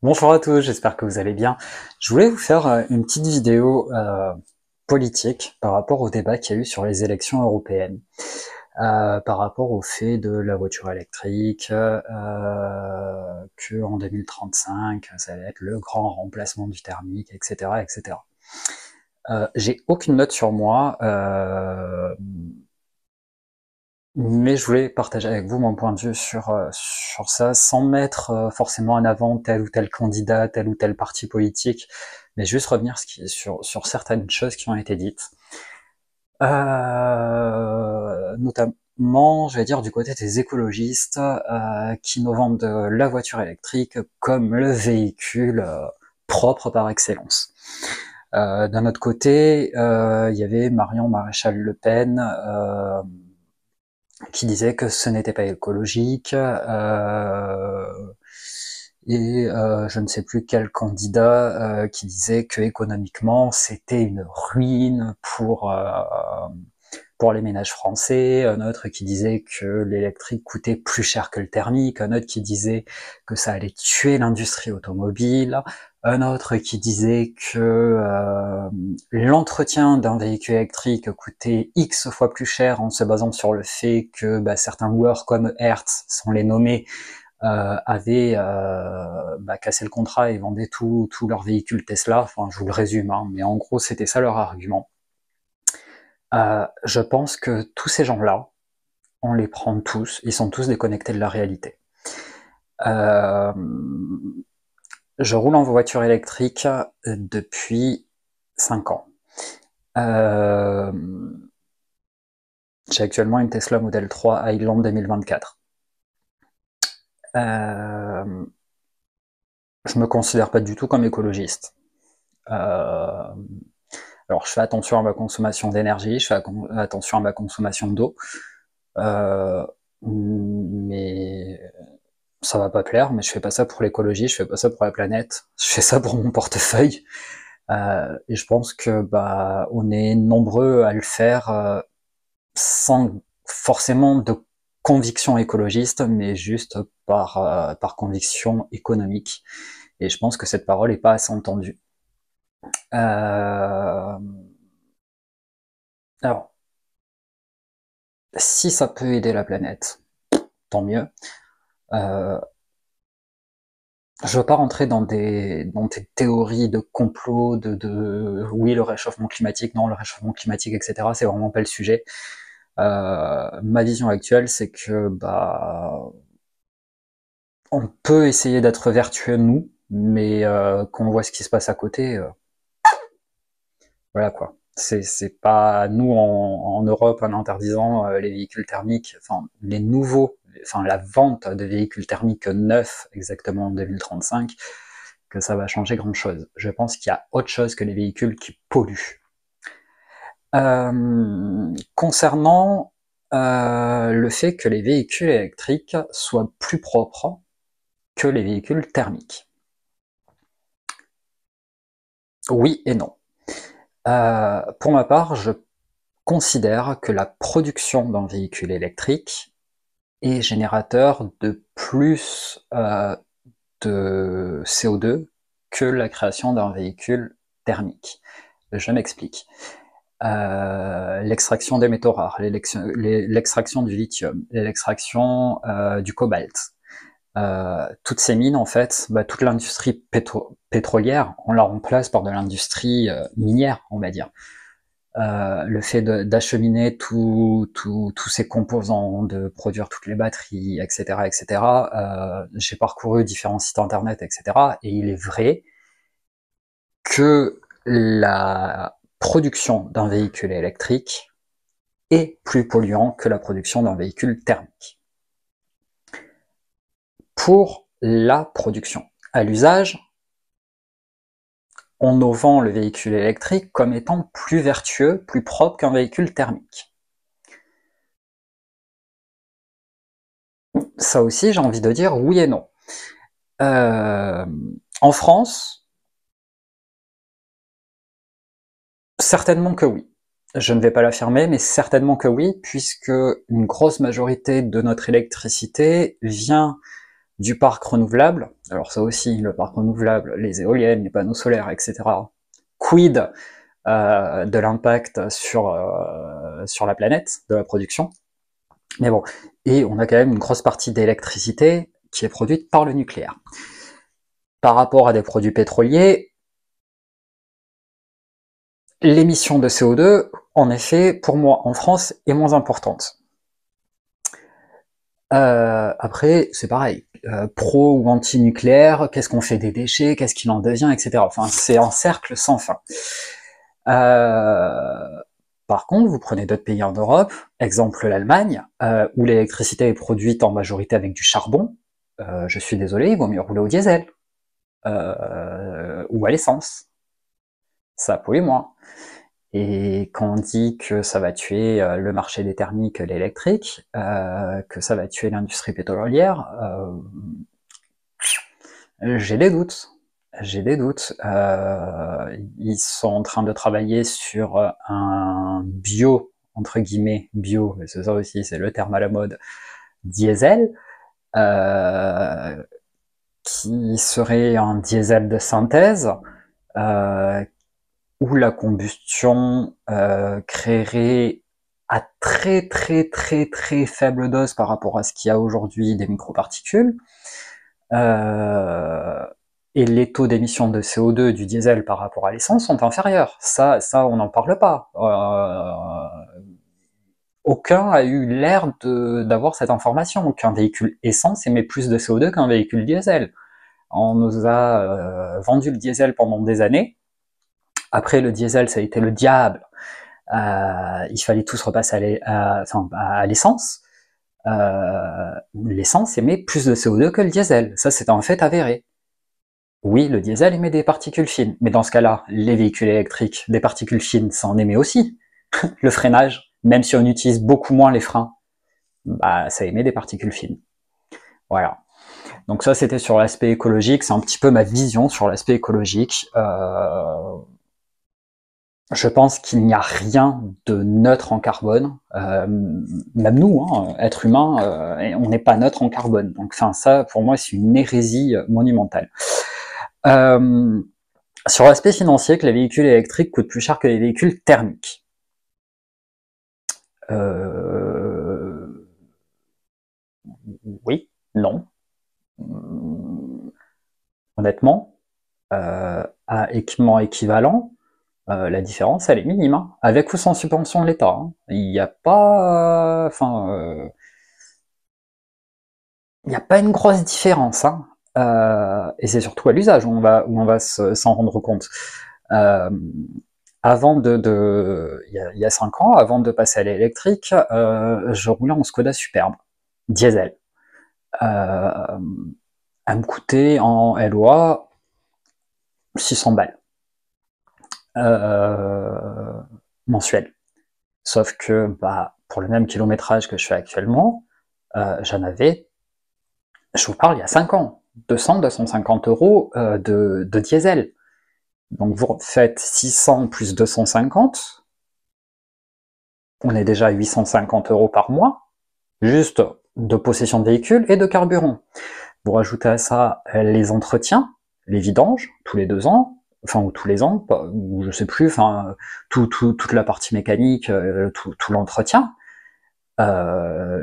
Bonjour à tous, j'espère que vous allez bien. Je voulais vous faire une petite vidéo politique par rapport au débat qu'il y a eu sur les élections européennes, par rapport au fait de la voiture électrique, que en 2035, ça va être le grand remplacement du thermique, etc., etc. J'ai aucune note sur moi, mais je voulais partager avec vous mon point de vue sur ça, sans mettre forcément en avant tel ou tel candidat, tel ou tel parti politique, mais juste revenir sur certaines choses qui ont été dites. Notamment, je vais dire, du côté des écologistes, qui nous vendent la voiture électrique comme le véhicule propre par excellence. D'un autre côté, il y avait Marion Maréchal Le Pen, qui disait que ce n'était pas écologique, et je ne sais plus quel candidat qui disait que économiquement c'était une ruine pour les ménages français, un autre qui disait que l'électrique coûtait plus cher que le thermique, un autre qui disait que ça allait tuer l'industrie automobile, un autre qui disait que l'entretien d'un véhicule électrique coûtait X fois plus cher en se basant sur le fait que certains loueurs comme Hertz, sans les nommer, avaient cassé le contrat et vendaient tous leurs véhicules Tesla. Enfin, je vous le résume, hein, mais en gros, c'était ça leur argument. Je pense que tous ces gens-là, on les prend tous, ils sont tous déconnectés de la réalité. Je roule en voiture électrique depuis 5 ans. J'ai actuellement une Tesla Model 3 Highland 2024. Je me considère pas du tout comme écologiste. Alors je fais attention à ma consommation d'énergie, je fais attention à ma consommation d'eau, mais ça va pas plaire, mais je fais pas ça pour l'écologie, je fais pas ça pour la planète, je fais ça pour mon portefeuille. Et je pense que on est nombreux à le faire sans forcément de conviction écologiste, mais juste par conviction économique. Et je pense que cette parole n'est pas assez entendue. Alors, si ça peut aider la planète, tant mieux. Je veux pas rentrer dans des théories de complot, oui, le réchauffement climatique, non, le réchauffement climatique, etc. C'est vraiment pas le sujet. Ma vision actuelle, c'est que on peut essayer d'être vertueux nous, mais quand on voit ce qui se passe à côté, voilà quoi. C'est pas nous en Europe en interdisant les véhicules thermiques, enfin les nouveaux, enfin la vente de véhicules thermiques neufs exactement en 2035, que ça va changer grand chose. Je pense qu'il y a autre chose que les véhicules qui polluent. Concernant le fait que les véhicules électriques soient plus propres que les véhicules thermiques. Oui et non. Pour ma part, je considère que la production d'un véhicule électrique est générateur de plus de CO2 que la création d'un véhicule thermique. Je m'explique. L'extraction des métaux rares, l'extraction du lithium, l'extraction du cobalt, toutes ces mines, en fait, toute l'industrie pétrolière, on la remplace par de l'industrie minière, on va dire. Le fait d'acheminer tous ces composants, de produire toutes les batteries, etc., etc. J'ai parcouru différents sites internet, etc. Et il est vrai que la production d'un véhicule électrique est plus polluant que la production d'un véhicule thermique. Pour la production. À l'usage, on nous vend le véhicule électrique comme étant plus vertueux, plus propre qu'un véhicule thermique. Ça aussi, j'ai envie de dire oui et non. En France, certainement que oui. Je ne vais pas l'affirmer, mais certainement que oui, puisque une grosse majorité de notre électricité vient du parc renouvelable. Alors ça aussi, le parc renouvelable, les éoliennes, les panneaux solaires, etc. Quid de l'impact sur la planète, de la production. Mais bon, et on a quand même une grosse partie d'électricité qui est produite par le nucléaire. Par rapport à des produits pétroliers, l'émission de CO2, en effet, pour moi, en France, est moins importante. Après, c'est pareil. Pro ou anti-nucléaire, qu'est-ce qu'on fait des déchets, qu'est-ce qu'il en devient, etc. Enfin, c'est un cercle sans fin. Par contre, vous prenez d'autres pays en Europe, exemple l'Allemagne, où l'électricité est produite en majorité avec du charbon. Je suis désolé, il vaut mieux rouler au diesel ou à l'essence. Ça pollue moins. Et quand on dit que ça va tuer le marché des thermiques, l'électrique, que ça va tuer l'industrie pétrolière, j'ai des doutes. J'ai des doutes. Ils sont en train de travailler sur un bio, entre guillemets, bio, c'est ça aussi, c'est le terme à la mode, diesel, qui serait un diesel de synthèse, où la combustion créerait à très très très très faible dose par rapport à ce qu'il y a aujourd'hui des microparticules, et les taux d'émission de CO2 du diesel par rapport à l'essence sont inférieurs. Ça on n'en parle pas. Aucun a eu l'air d'avoir cette information, qu'un véhicule essence émet plus de CO2 qu'un véhicule diesel. On nous a vendu le diesel pendant des années. Après, le diesel, ça a été le diable. Il fallait tous repasser à l'essence. L'essence émet plus de CO2 que le diesel. Ça, c'est un fait avéré. Oui, le diesel émet des particules fines, mais dans ce cas-là, les véhicules électriques, des particules fines, ça en émet aussi. Le freinage, même si on utilise beaucoup moins les freins, bah, ça émet des particules fines. Voilà. Donc ça, c'était sur l'aspect écologique. C'est un petit peu ma vision sur l'aspect écologique. Je pense qu'il n'y a rien de neutre en carbone. Même nous, hein, êtres humains, on n'est pas neutre en carbone. Donc, enfin, ça, pour moi, c'est une hérésie monumentale. Sur l'aspect financier, que les véhicules électriques coûtent plus cher que les véhicules thermiques. Oui, non. Honnêtement, à équipement équivalent, la différence, elle est minime, hein, avec ou sans subvention de l'État. Hein. Il n'y a pas, il n'y a pas une grosse différence. Hein. Et c'est surtout à l'usage où on va s'en rendre compte. Avant il y a 5 ans, avant de passer à l'électrique, je roulais en Skoda Superbe, diesel. Elle me coûtait en LOA 600 balles mensuel. Sauf que bah, pour le même kilométrage que je fais actuellement, j'en avais, je vous parle il y a 5 ans, 200-250 euros de diesel. Donc vous faites 600 plus 250, on est déjà à 850 euros par mois, juste de possession de véhicule et de carburant. Vous rajoutez à ça les entretiens, les vidanges, tous les 2 ans, enfin ou tous les ans, ou je sais plus, enfin toute la partie mécanique, tout l'entretien,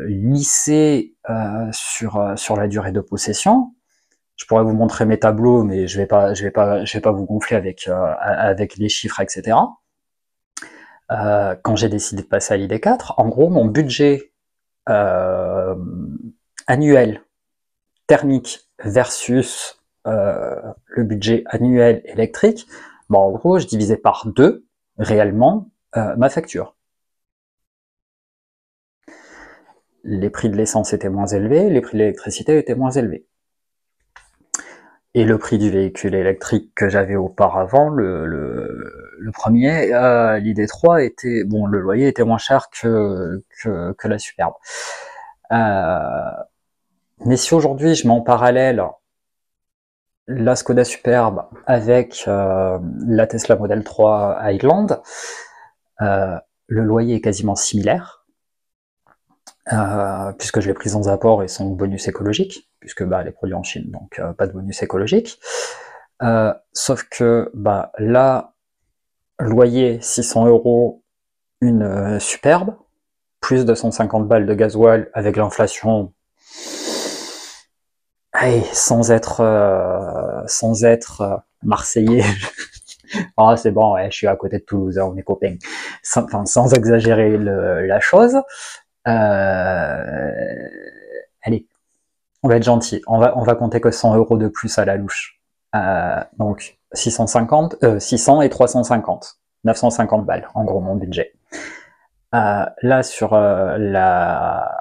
lissé sur la durée de possession. Je pourrais vous montrer mes tableaux, mais je vais pas vous gonfler avec les chiffres, etc. Quand j'ai décidé de passer à l'ID4, en gros, mon budget annuel thermique versus le budget annuel électrique, bon, en gros, je divisais par 2 réellement ma facture. Les prix de l'essence étaient moins élevés, les prix de l'électricité étaient moins élevés. Et le prix du véhicule électrique que j'avais auparavant, le premier, l'ID3 était, bon, le loyer était moins cher que la Superbe. Mais si aujourd'hui je mets en parallèle la Skoda Superbe avec la Tesla Model 3 Highland, le loyer est quasiment similaire. puisque je l'ai pris sans apport et sans bonus écologique, puisque bah, les produits en Chine, donc pas de bonus écologique. Sauf que bah, là, loyer 600 euros, une superbe, plus 250 balles de gasoil avec l'inflation, sans être marseillais. Ah, c'est bon, ouais, je suis à côté de Toulouse, on est copains. Sans exagérer la chose. Allez, on va être gentil. On va compter que 100 euros de plus à la louche. Donc 600 et 350. 950 balles, en gros, mon budget. Là, sur la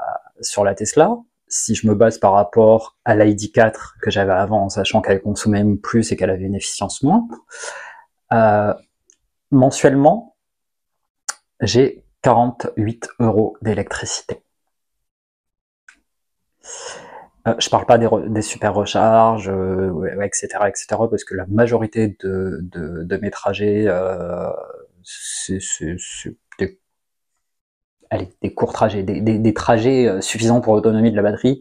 Tesla, si je me base par rapport à l'ID4 que j'avais avant, en sachant qu'elle consommait plus et qu'elle avait une efficience moindre, mensuellement, j'ai 48 euros d'électricité. Je parle pas des super recharges, etc., parce que la majorité de mes trajets, c'est des courts trajets, des trajets suffisants pour l'autonomie de la batterie,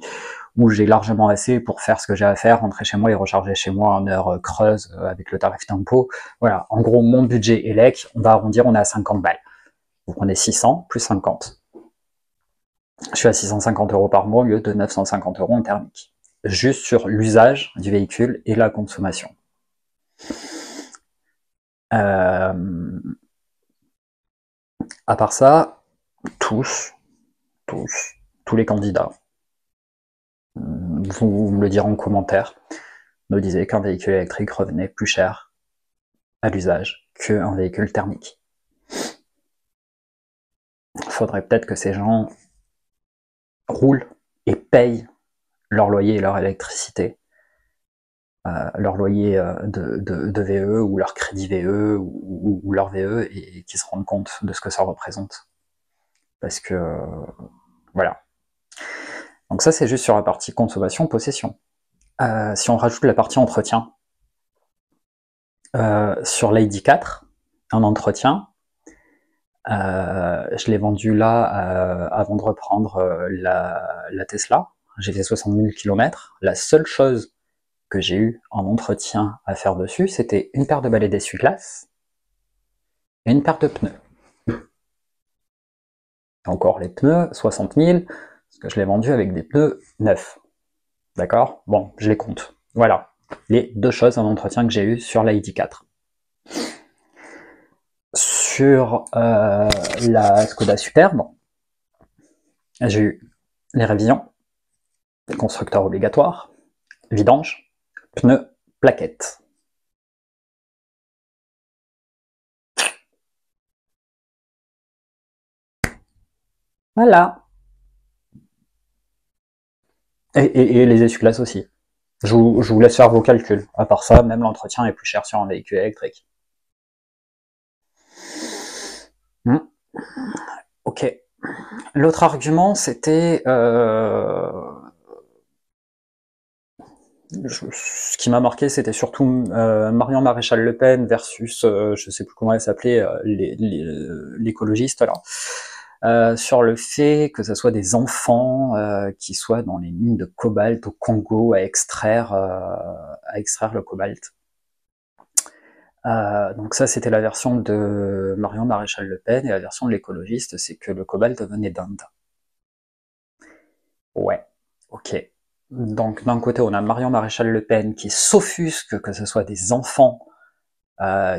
où j'ai largement assez pour faire ce que j'ai à faire, rentrer chez moi et recharger chez moi en heure creuse avec le tarif tempo. Voilà, en gros, mon budget élec, on va arrondir, on est à 50 balles. Vous prenez 600 plus 50. Je suis à 650 euros par mois au lieu de 950 euros en thermique. Juste sur l'usage du véhicule et la consommation. À part ça, tous les candidats, vous me le direz en commentaire, me disaient qu'un véhicule électrique revenait plus cher à l'usage qu'un véhicule thermique. Il faudrait peut-être que ces gens roulent et payent leur loyer et leur électricité, leur loyer de VE ou leur crédit VE ou leur VE, et qui se rendent compte de ce que ça représente. Parce que voilà. Donc ça, c'est juste sur la partie consommation, possession. Si on rajoute la partie entretien, sur l'ID4, un entretien, je l'ai vendu là avant de reprendre la Tesla. J'ai fait 60 000 km. La seule chose que j'ai eu en entretien à faire dessus, c'était une paire de balais d'essuie-glace et une paire de pneus. Encore les pneus, 60 000, parce que je l'ai vendu avec des pneus neufs. D'accord? Bon, je les compte. Voilà. Les deux choses en entretien que j'ai eu sur la ID4. Sur la Skoda Superbe, j'ai eu les révisions, constructeur obligatoire, vidange, pneus, plaquettes. Voilà. Et les essuie-glaces aussi. Je vous laisse faire vos calculs. À part ça, même l'entretien est plus cher sur un véhicule électrique. Ok. L'autre argument, c'était ce qui m'a marqué, c'était surtout Marion Maréchal Le Pen versus, je sais plus comment elle s'appelait, l'écologiste là, sur le fait que ce soit des enfants qui soient dans les mines de cobalt au Congo à extraire le cobalt. Donc ça, c'était la version de Marion Maréchal Le Pen, et la version de l'écologiste, c'est que le cobalt venait d'Inde. Ouais, ok. Donc d'un côté, on a Marion Maréchal Le Pen qui s'offusque que ce soit des enfants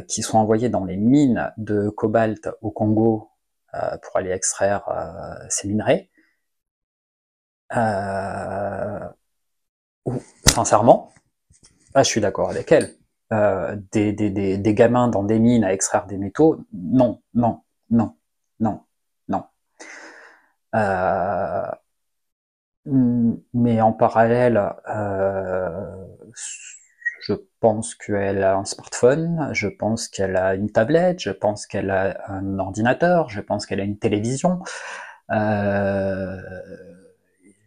qui sont envoyés dans les mines de cobalt au Congo pour aller extraire ces minerais. Sincèrement, je suis d'accord avec elle. Des gamins dans des mines à extraire des métaux, non, non, non, non, non. Mais en parallèle, je pense qu'elle a un smartphone, je pense qu'elle a une tablette, je pense qu'elle a un ordinateur, je pense qu'elle a une télévision. Euh,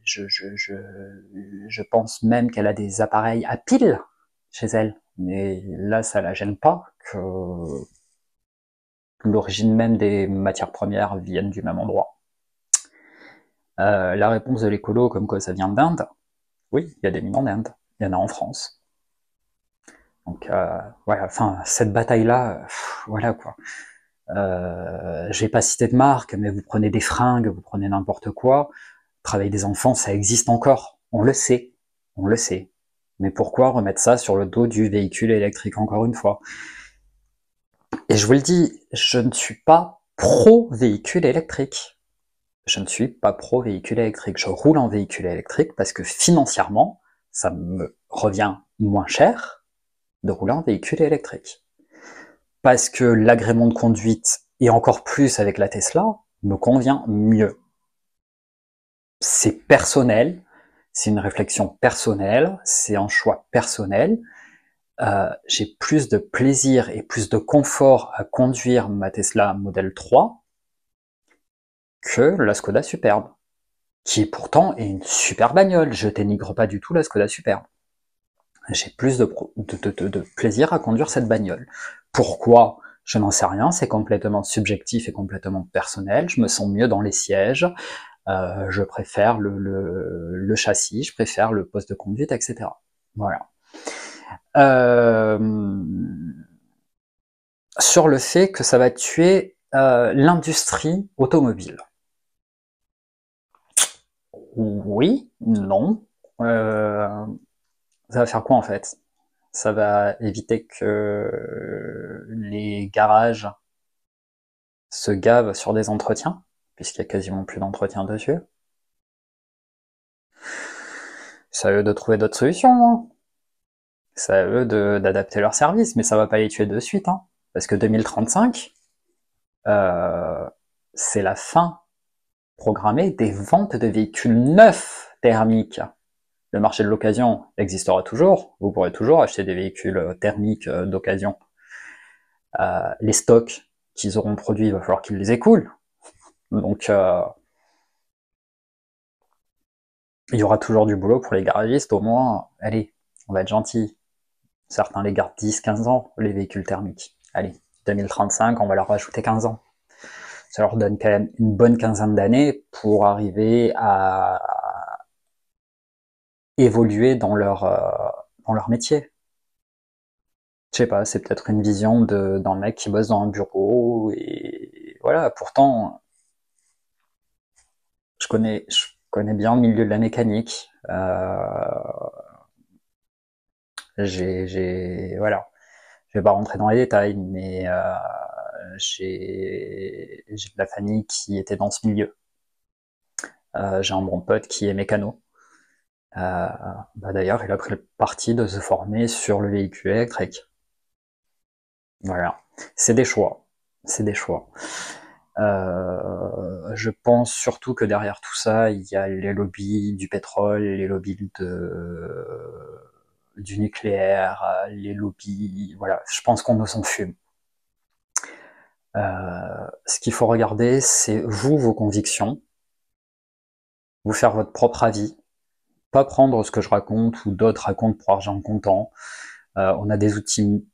je pense même qu'elle a des appareils à pile chez elle. Mais là, ça la gêne pas que l'origine même des matières premières vienne du même endroit. La réponse de l'écolo, comme quoi ça vient d'Inde, oui, il y a des mines en Inde, il y en a en France. Donc voilà, enfin cette bataille-là, voilà quoi. J'ai pas cité de marque, mais vous prenez des fringues, vous prenez n'importe quoi. Le travail des enfants, ça existe encore. On le sait, on le sait. Mais pourquoi remettre ça sur le dos du véhicule électrique encore une fois? Et je vous le dis, je ne suis pas pro véhicule électrique. Je ne suis pas pro véhicule électrique. Je roule en véhicule électrique parce que financièrement, ça me revient moins cher de rouler en véhicule électrique. Parce que l'agrément de conduite, et encore plus avec la Tesla, me convient mieux. C'est personnel, c'est une réflexion personnelle, c'est un choix personnel. J'ai plus de plaisir et plus de confort à conduire ma Tesla Model 3 que la Skoda Superbe, qui pourtant est une super bagnole. Je dénigre pas du tout la Skoda Superbe. J'ai plus de plaisir à conduire cette bagnole. Pourquoi? Je n'en sais rien, c'est complètement subjectif et complètement personnel. Je me sens mieux dans les sièges, je préfère le châssis, je préfère le poste de conduite, etc. Voilà. Euh, sur le fait que ça va tuer l'industrie automobile. Oui, non. Ça va faire quoi en fait? Ça va éviter que les garages se gavent sur des entretiens, puisqu'il y a quasiment plus d'entretien dessus. C'est à eux de trouver d'autres solutions, hein. C'est à eux d'adapter leurs services, mais ça va pas les tuer de suite, hein. Parce que 2035, c'est la fin programmée des ventes de véhicules neufs thermiques. Le marché de l'occasion existera toujours, vous pourrez toujours acheter des véhicules thermiques d'occasion. Les stocks qu'ils auront produits, il va falloir qu'ils les écoulent. Donc il y aura toujours du boulot pour les garagistes, au moins, allez, on va être gentil. Certains les gardent 10-15 ans, les véhicules thermiques. Allez, 2035, on va leur rajouter 15 ans. Ça leur donne quand même une bonne quinzaine d'années pour arriver à évoluer dans leur métier. Je sais pas, c'est peut-être une vision d'un mec qui bosse dans un bureau, et voilà, pourtant, je connais bien le milieu de la mécanique. Voilà. Je vais pas rentrer dans les détails, mais j'ai de la famille qui était dans ce milieu. J'ai un bon pote qui est mécano. Bah d'ailleurs, il a pris le parti de se former sur le véhicule électrique. Voilà, c'est des choix. C'est des choix. Je pense surtout que derrière tout ça, il y a les lobbies du pétrole, les lobbies du nucléaire, les lobbies. Voilà, je pense qu'on nous en fume. Ce qu'il faut regarder, c'est vous, vos convictions, vous faire votre propre avis, pas prendre ce que je raconte ou d'autres racontent pour argent comptant. On a des outils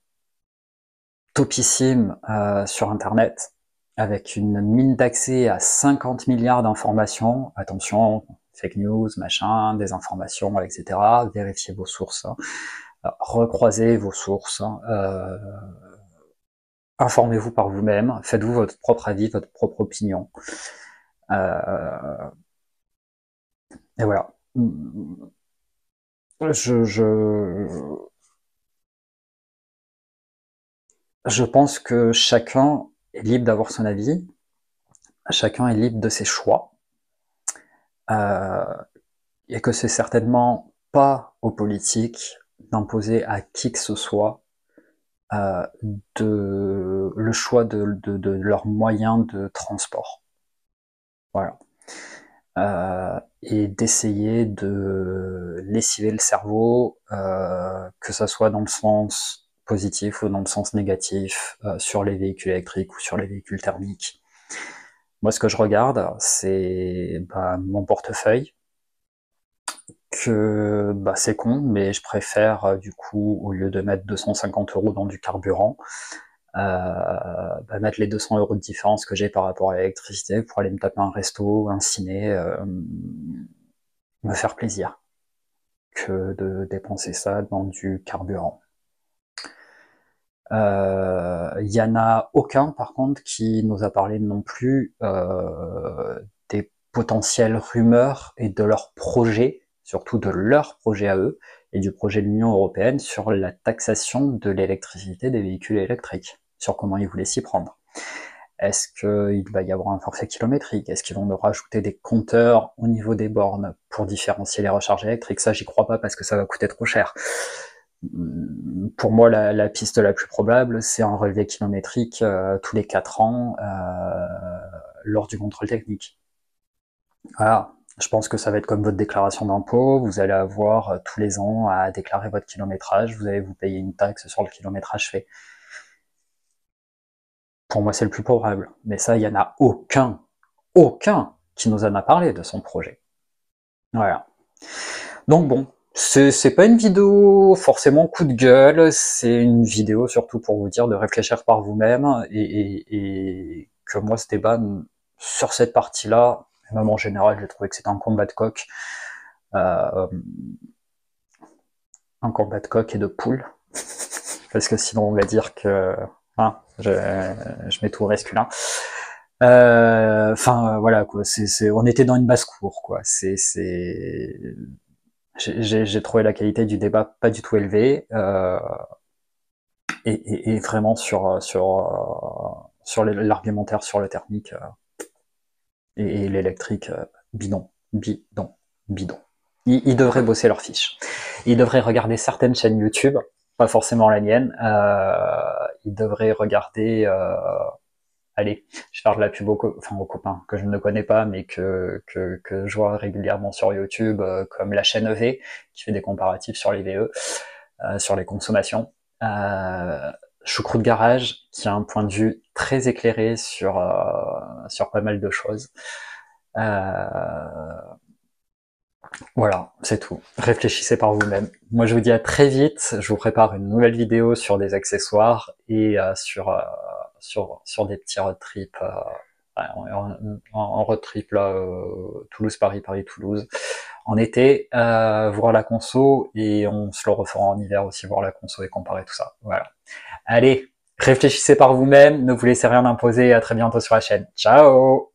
topissimes sur Internet, avec une mine d'accès à 50 milliards d'informations. Attention, fake news, machin, désinformation, etc. Vérifiez vos sources, hein. Recroisez vos sources, hein. Informez-vous par vous-même, faites-vous votre propre avis, votre propre opinion. Et voilà. Je pense que chacun est libre d'avoir son avis, chacun est libre de ses choix, et que c'est certainement pas aux politiques d'imposer à qui que ce soit le choix de leurs moyens de transport. Voilà. Et d'essayer de lessiver le cerveau, que ça soit dans le sens positif ou dans le sens négatif, sur les véhicules électriques ou sur les véhicules thermiques. Moi, ce que je regarde, c'est mon portefeuille, que c'est con, mais je préfère du coup, au lieu de mettre 250 € dans du carburant, mettre les 200 € de différence que j'ai par rapport à l'électricité pour aller me taper un resto, un ciné, me faire plaisir, que de dépenser ça dans du carburant. Il y en a aucun, par contre, qui nous a parlé non plus des potentielles rumeurs et de leurs projets, surtout de leurs projets à eux, et du projet de l'Union européenne sur la taxation de l'électricité des véhicules électriques, sur comment ils voulaient s'y prendre. Est-ce qu'il va y avoir un forfait kilométrique? Est-ce qu'ils vont nous rajouter des compteurs au niveau des bornes pour différencier les recharges électriques? Ça, j'y crois pas parce que ça va coûter trop cher. Pour moi, la piste la plus probable, c'est un relevé kilométrique tous les 4 ans lors du contrôle technique. Voilà. Je pense que ça va être comme votre déclaration d'impôt, vous allez avoir tous les ans à déclarer votre kilométrage, vous allez vous payer une taxe sur le kilométrage fait. Pour moi, c'est le plus probable. Mais ça, il n'y en a aucun qui nous en a parlé de son projet. Voilà. Donc bon, c'est pas une vidéo forcément coup de gueule, c'est une vidéo surtout pour vous dire de réfléchir par vous-même et que moi ce débat sur cette partie-là, même en général, j'ai trouvé que c'était un combat de coq, un combat de coq et de poule, parce que sinon on va dire que je mets tout au masculin. Enfin voilà quoi, on était dans une basse-cour quoi. J'ai trouvé la qualité du débat pas du tout élevée et vraiment sur l'argumentaire sur le thermique et l'électrique bidon. Ils devraient bosser leurs fiches. Ils devraient regarder certaines chaînes YouTube, pas forcément la mienne. Ils devraient regarder. Allez, je parle de la pub aux copains que je ne connais pas, mais que je vois régulièrement sur YouTube, comme la chaîne EV, qui fait des comparatifs sur les VE, sur les consommations. Choucroute Garage, qui a un point de vue très éclairé sur pas mal de choses. Voilà, c'est tout. Réfléchissez par vous-même. Moi, je vous dis à très vite. Je vous prépare une nouvelle vidéo sur des accessoires et sur des petits road trips, en road trip là, Toulouse-Paris, Paris-Toulouse, en été, voir la conso, et on se le refera en hiver aussi, voir la conso et comparer tout ça. Voilà. Allez, réfléchissez par vous-même, ne vous laissez rien imposer, à très bientôt sur la chaîne. Ciao!